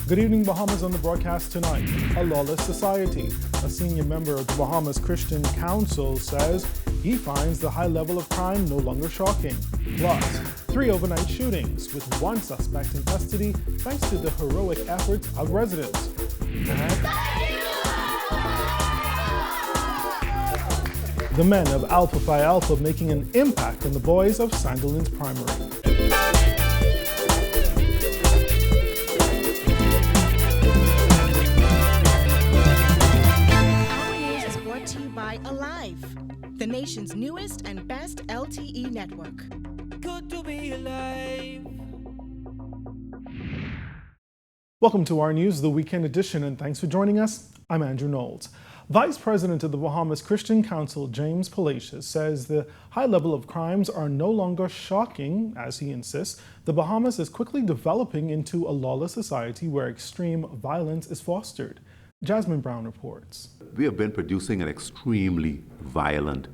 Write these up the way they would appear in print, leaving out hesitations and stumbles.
Good evening, Bahamas. On the broadcast tonight, a lawless society. A senior member of the Bahamas Christian Council says he finds the high level of crime no longer shocking. Plus, 3 overnight shootings with 1 suspect in custody thanks to the heroic efforts of residents. The men of Alpha Phi Alpha making an impact on the boys of Sandilands Primary. By Alive, the nation's newest and best LTE network. Good to be alive. Welcome to our news, the weekend edition, and thanks for joining us. I'm Andrew Knowles. Vice President of the Bahamas Christian Council, James Palacios, says the high level of crimes are no longer shocking. As he insists, the Bahamas is quickly developing into a lawless society where extreme violence is fostered. Jasmine Brown reports. We have been producing an extremely violent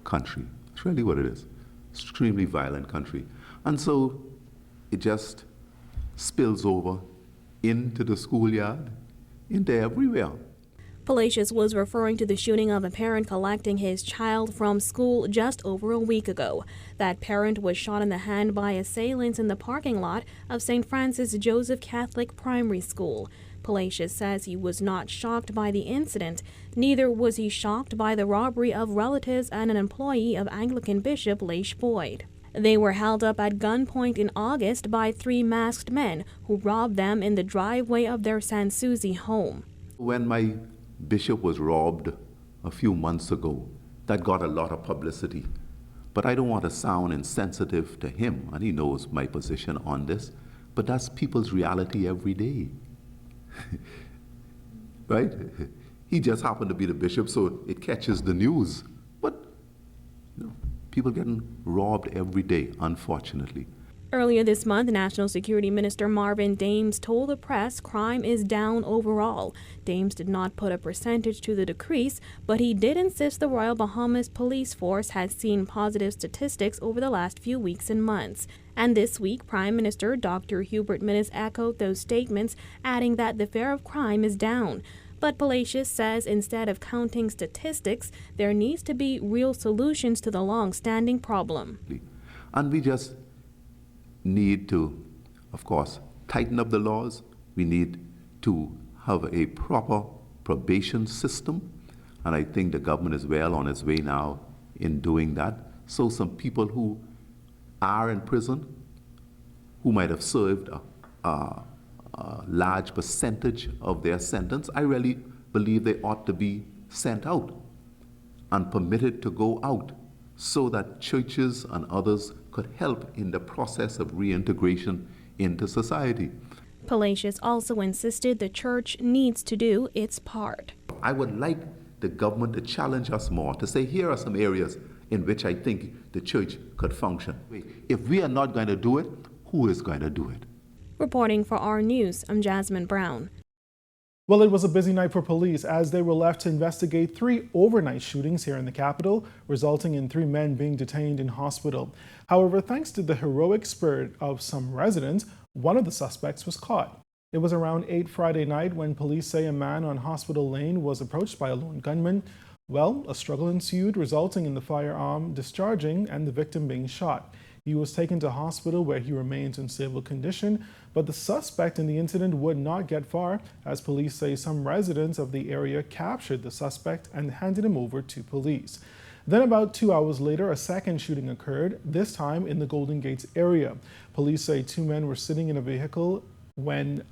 country. It's really what it is. Extremely violent country. And so it just spills over into the schoolyard, into everywhere. Palacios was referring to the shooting of a parent collecting his child from school just over a week ago. That parent was shot in the hand by assailants in the parking lot of St. Francis Joseph Catholic Primary School. Palacios says he was not shocked by the incident. Neither was he shocked by the robbery of relatives and an employee of Anglican Bishop Leish Boyd. They were held up at gunpoint in August by 3 masked men who robbed them in the driveway of their San Souci home. When my bishop was robbed a few months ago, that got a lot of publicity. But I don't want to sound insensitive to him, and he knows my position on this, but that's people's reality every day. Right? He just happened to be the bishop, so it catches the news. But people getting robbed every day, unfortunately. Earlier this month, National Security Minister Marvin Dames told the press crime is down overall. Dames did not put a percentage to the decrease, but he did insist the Royal Bahamas Police Force has seen positive statistics over the last few weeks and months. And this week, Prime Minister Dr. Hubert Minnis echoed those statements, adding that the fear of crime is down. But Palacios says instead of counting statistics, there needs to be real solutions to the long-standing problem. And we just need to, of course, tighten up the laws. We need to have a proper probation system, and I think the government is well on its way now in doing that. So some people who are in prison, who might have served a large percentage of their sentence, I really believe they ought to be sent out and permitted to go out so that churches and others could help in the process of reintegration into society. Palacios also insisted the church needs to do its part. I would like the government to challenge us more, to say here are some areas in which I think the church could function. If we are not going to do it, who is going to do it? Reporting for our news, I'm Jasmine Brown. Well, it was a busy night for police as they were left to investigate 3 overnight shootings here in the capital, resulting in 3 men being detained in hospital. However, thanks to the heroic spirit of some residents, one of the suspects was caught. It was around 8 Friday night when police say a man on Hospital Lane was approached by a lone gunman. Well, a struggle ensued, resulting in the firearm discharging and the victim being shot. He was taken to hospital where he remains in stable condition, but the suspect in the incident would not get far, as police say some residents of the area captured the suspect and handed him over to police. Then about 2 hours later, a second shooting occurred, this time in the Golden Gates area. Police say 2 men were sitting in a vehicle when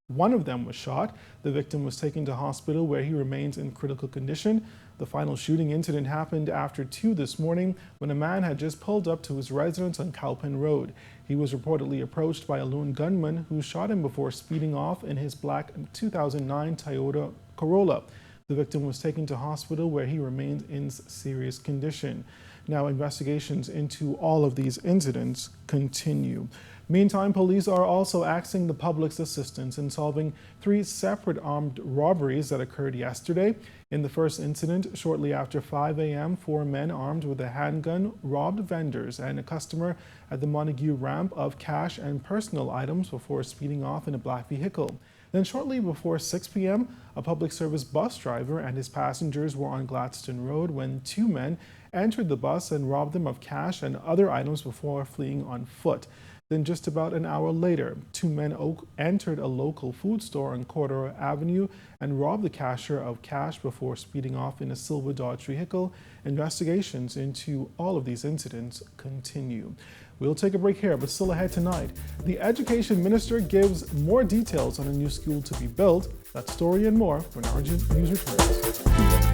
one of them was shot. The victim was taken to hospital where he remains in critical condition. The final shooting incident happened after 2 this morning when a man had just pulled up to his residence on Cowpen Road. He was reportedly approached by a lone gunman who shot him before speeding off in his black 2009 Toyota Corolla. The victim was taken to hospital where he remained in serious condition. Now, investigations into all of these incidents continue. Meantime, police are also asking the public's assistance in solving 3 separate armed robberies that occurred yesterday. In the first incident, shortly after 5 a.m., 4 men armed with a handgun robbed vendors and a customer at the Montague ramp of cash and personal items before speeding off in a black vehicle. Then shortly before 6 p.m., a public service bus driver and his passengers were on Gladstone Road when two men entered the bus and robbed them of cash and other items before fleeing on foot. Then just about an hour later, two men entered a local food store on Cordero Avenue and robbed the cashier of cash before speeding off in a silver Dodge vehicle. Investigations into all of these incidents continue. We'll take a break here, but still ahead tonight, the Education Minister gives more details on a new school to be built. That story and more when our news returns.